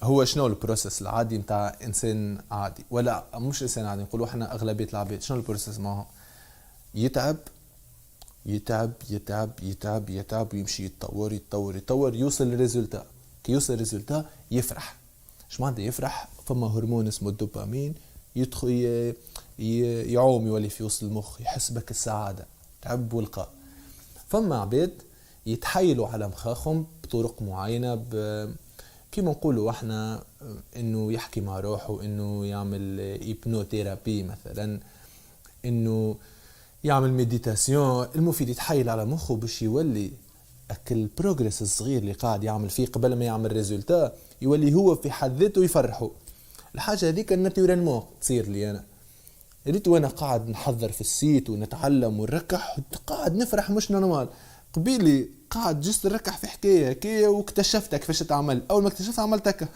هو شنو البروسيس العادي متاع انسان عادي، ولا مش انسان عادي، نقولوا احنا اغلبيه العباد شنو البروسيس معهم؟ يتعب يتعب يتعب يتعب يتعب ويمشي يتطور يتطور يتطور، يوصل للريزولتا. كي يوصل للريزولتا يفرح. اش معناتها يفرح؟ فما هرمون اسمه الدوبامين يدخل يعوم يولي في وسط المخ، يحس بك السعاده، تعب والقاء. فما عباد يتحايلوا على مخاخهم بطرق معينه، كيما نقولوا احنا انه يحكي مع روحه، انه يعمل ايبنوثيرابي مثلا، انه يعمل ميديتاسيون. المفيد يتحايل على مخه باش يولي اكل بروجرس الصغير اللي قاعد يعمل فيه قبل ما يعمل ريزولتا يولي هو في حد ذاته يفرحه. الحاجه هذيك الناتورالمون تصير لي انا، ريت وانا قاعد نحضر في السيت ونتعلم ونركح، قاعد نفرح مش نورمال. قبيلي قاعد جست نركح في حكايه واكتشفتك كيفاش تعمل. اول ما اكتشفت عملت هكا